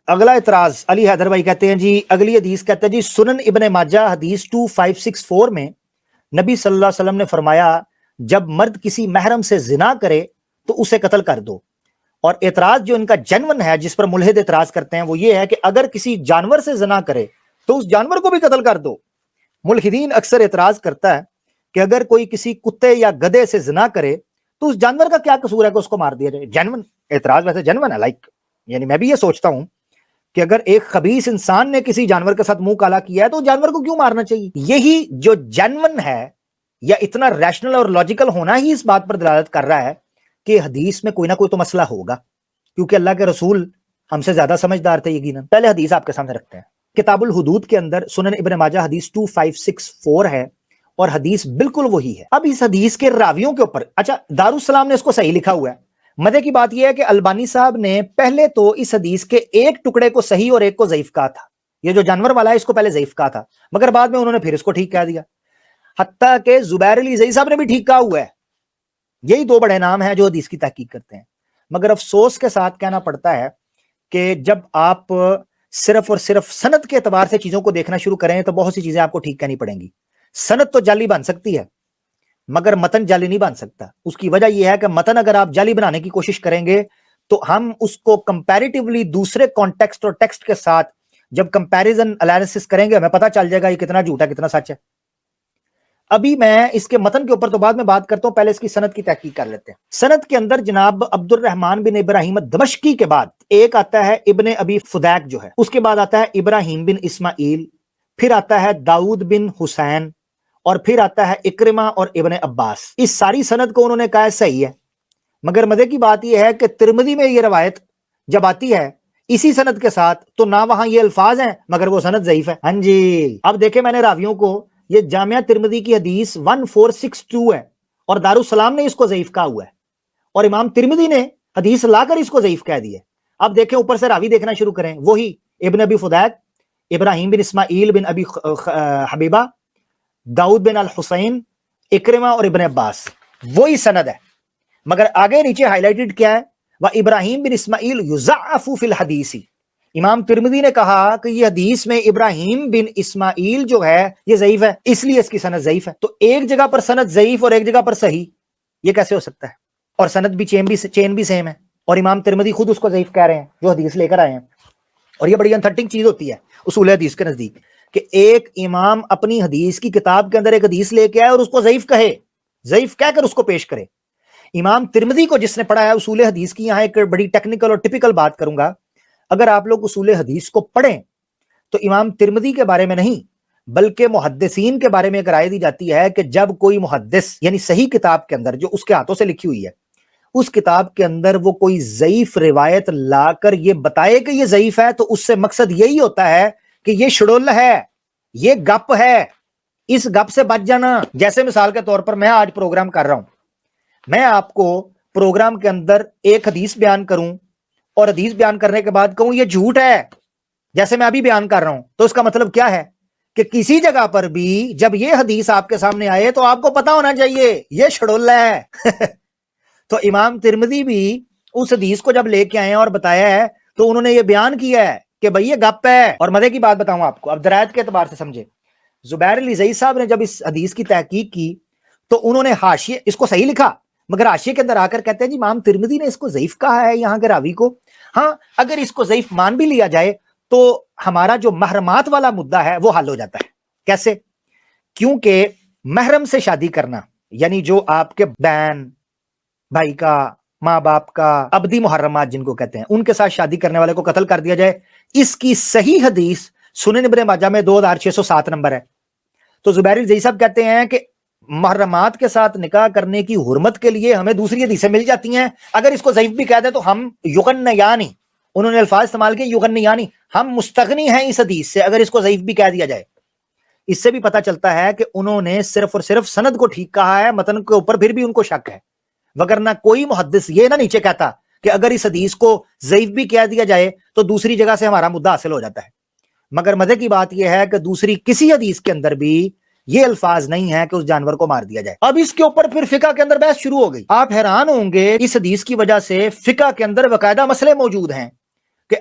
اگلا اعتراض علی حیدر بھائی کہتے ہیں جی، اگلی حدیث کہتے ہیں جی سنن ابن ماجہ حدیث 2564 میں نبی صلی اللہ علیہ وسلم نے فرمایا جب مرد کسی محرم سے زنا کرے تو اسے قتل کر دو۔ اور اعتراض جو ان کا جنون ہے، جس پر ملحد اعتراض کرتے ہیں، وہ یہ ہے کہ اگر کسی جانور سے زنا کرے تو اس جانور کو بھی قتل کر دو۔ ملحدین اکثر اعتراض کرتا ہے کہ اگر کوئی کسی کتے یا گدھے سے زنا کرے تو اس جانور کا کیا قصور ہے کہ اس کو مار دیا جائے۔ جنون اعتراض ویسے جنون ہے، یعنی میں بھی یہ سوچتا ہوں کہ اگر ایک خبیث انسان نے کسی جانور کے ساتھ منہ کالا کیا ہے تو جانور کو کیوں مارنا چاہیے؟ یہی جو جنون ہے یا اتنا ریشنل اور لاجیکل ہونا ہی اس بات پر دلالت کر رہا ہے کہ حدیث میں کوئی نہ کوئی تو مسئلہ ہوگا، کیونکہ اللہ کے رسول ہم سے زیادہ سمجھدار تھے یقیناً۔ پہلے حدیث آپ کے سامنے رکھتے ہیں، کتاب الحدود کے اندر سنن ابن ماجہ حدیث 2564 ہے اور حدیث بالکل وہی ہے۔ اب اس حدیث کے راویوں کے اوپر، اچھا دارالسلام نے اس کو صحیح لکھا ہوا ہے۔ مزے کی بات یہ ہے کہ البانی صاحب نے پہلے تو اس حدیث کے ایک ٹکڑے کو صحیح اور ایک کو ضعیف کہا تھا، یہ جو جانور والا ہے اس کو پہلے ضعیف کہا تھا، مگر بعد میں انہوں نے پھر اس کو ٹھیک کہہ دیا، حتیٰ کہ زبیر علی زئی صاحب نے بھی ٹھیک کہا ہوا ہے۔ یہی دو بڑے نام ہیں جو حدیث کی تحقیق کرتے ہیں، مگر افسوس کے ساتھ کہنا پڑتا ہے کہ جب آپ صرف اور صرف سند کے اعتبار سے چیزوں کو دیکھنا شروع کریں تو بہت سی چیزیں آپ کو ٹھیک کرنی پڑیں گی۔ سند تو جعلی بن سکتی ہے مگر متن جعلی نہیں بن سکتا۔ اس کی وجہ یہ ہے کہ متن اگر آپ جعلی بنانے کی کوشش کریں گے تو ہم اس کو کمپیریٹیولی دوسرے کانٹیکسٹ اور ٹیکسٹ کے ساتھ جب کمپیریزن انالیسس کریں گے ہمیں پتہ چل جائے گا یہ کتنا جھوٹ ہے کتنا سچ ہے۔ ابھی میں اس کے متن کے اوپر تو بعد میں بات کرتا ہوں، پہلے اس کی سند کی تحقیق کر لیتے ہیں۔ سند کے اندر جناب عبد الرحمن بن ابراہیم دمشقی کے بعد ایک آتا ہے ابن ابی فدیک جو ہے، اس کے بعد آتا ہے ابراہیم بن اسماعیل، پھر آتا ہے داؤد بن حسین، اور پھر آتا ہے اکرمہ اور ابن عباس۔ اس ساری سند کو انہوں نے کہا ہے صحیح ہے، مگر مزے کی بات یہ ہے کہ ترمذی میں یہ روایت جب آتی ہے اسی سند کے ساتھ تو نہ وہاں یہ الفاظ ہیں مگر وہ سند ضعیف ہے۔ ہاں جی، اب دیکھیں میں نے راویوں کو، یہ جامعہ ترمذی کی حدیث 1462 ہے اور دارالسلام نے اس کو ضعیف کہا ہوا ہے اور امام ترمذی نے حدیث لا کر اس کو ضعیف کہہ دی ہے۔ اب دیکھیں اوپر سے راوی دیکھنا شروع کریں، وہی ابن ابی فدیک، ابراہیم بن اسماعیل بن ابی حبیبہ، داؤد بن الحسین، اکرمہ اور ابن عباس، وہی سند ہے، مگر آگے نیچے ہائی لائٹڈ کیا ہے؟ وَإِبْرَاهِيمُ بن اسماعیل يُضَعَّفُ فِي الْحَدِيثِ۔ امام ترمذی نے کہا کہ یہ حدیث میں ابراہیم بن اسماعیل جو ہے یہ ضعیف ہے، اس لیے اس کی سند ضعیف ہے۔ تو ایک جگہ پر سند ضعیف اور ایک جگہ پر صحیح، یہ کیسے ہو سکتا ہے؟ اور سند بھی چین بھی سیم ہے، اور امام ترمذی خود اس کو ضعیف کہہ رہے ہیں جو حدیث لے کر آئے ہیں۔ اور یہ بڑی انتھرٹنگ چیز ہوتی ہے اصول حدیث کے نزدیک کہ ایک امام اپنی حدیث کی کتاب کے اندر ایک حدیث لے کے آئے اور اس کو ضعیف کہے، ضعیف کہہ کر اس کو پیش کرے۔ امام ترمذی کو جس نے پڑھا ہے اصول حدیث کی، یہاں ایک بڑی ٹیکنیکل اور ٹپیکل بات کروں گا، اگر آپ لوگ اصول حدیث کو پڑھیں تو امام ترمذی کے بارے میں نہیں بلکہ محدثین کے بارے میں ایک رائے دی جاتی ہے کہ جب کوئی محدث یعنی صحیح کتاب کے اندر جو اس کے ہاتھوں سے لکھی ہوئی ہے اس کتاب کے اندر وہ کوئی ضعیف روایت لا کر یہ بتائے کہ یہ ضعیف ہے تو اس سے مقصد یہی ہوتا ہے کہ یہ شڑول ہے، یہ گپ ہے، اس گپ سے بچ جانا۔ جیسے مثال کے طور پر میں آج پروگرام کر رہا ہوں، میں آپ کو پروگرام کے اندر ایک حدیث بیان کروں اور حدیث بیان کرنے کے بعد کہوں یہ جھوٹ ہے جیسے میں ابھی بیان کر رہا ہوں، تو اس کا مطلب کیا ہے کہ کسی جگہ پر بھی جب یہ حدیث آپ کے سامنے آئے تو آپ کو پتا ہونا چاہیے یہ شڑول ہے۔ تو امام ترمذی بھی اس حدیث کو جب لے کے آئے اور بتایا ہے تو انہوں نے یہ بیان کیا ہے کہ بھئی یہ گپ ہے۔ اور مزے کی بات بتاؤں آپ کو، اب درایت کے اعتبار سے سمجھے، زبیر علی زئی صاحب نے جب اس حدیث کی تحقیق کی تو انہوں نے حاشیے اس کو صحیح لکھا مگر حاشیے کے اندر آ کر کہتے ہیں جی امام ترمذی نے اس کو ضعیف کہا ہے یہاں کے راوی کو۔ ہاں اگر اس کو ضعیف مان بھی لیا جائے تو ہمارا جو محرمات والا مدعا ہے وہ حل ہو جاتا ہے۔ کیسے؟ کیونکہ محرم سے شادی کرنا یعنی جو آپ کے بہن بھائی کا، ماں باپ کا، ابدی محرمات جن کو کہتے ہیں، ان کے ساتھ شادی کرنے والے کو قتل کر دیا جائے، اس کی صحیح حدیث سنن ابن ماجہ میں 2607 نمبر ہے۔ تو زبیر زئی صاحب کہتے ہیں کہ محرمات کے ساتھ نکاح کرنے کی حرمت کے لیے ہمیں دوسری حدیثیں مل جاتی ہیں، اگر اس کو ضعیف بھی کہہ دیں تو ہم یغنیانی، انہوں نے الفاظ استعمال کیے یغنیانی، ہم مستغنی ہیں اس حدیث سے اگر اس کو ضعیف بھی کہہ دیا جائے۔ اس سے بھی پتہ چلتا ہے کہ انہوں نے صرف اور صرف سند کو ٹھیک کہا ہے، متن کے اوپر پھر بھی ان کو شک ہے، وگرنہ کوئی محدث یہ نہ نیچے کہتا کہ اگر اس حدیث کو ضعیف بھی کہہ دیا جائے تو دوسری جگہ سے ہمارا مدعا حاصل ہو جاتا ہے۔ مگر مزے کی بات یہ ہے کہ دوسری کسی حدیث کے اندر بھی یہ الفاظ نہیں ہے کہ اس جانور کو مار دیا جائے۔ اب اس کے اوپر پھر فقہ کے اندر بحث شروع ہو گئی۔ آپ حیران ہوں گے اس حدیث کی وجہ سے فقہ کے اندر باقاعدہ مسئلے موجود ہیں کہ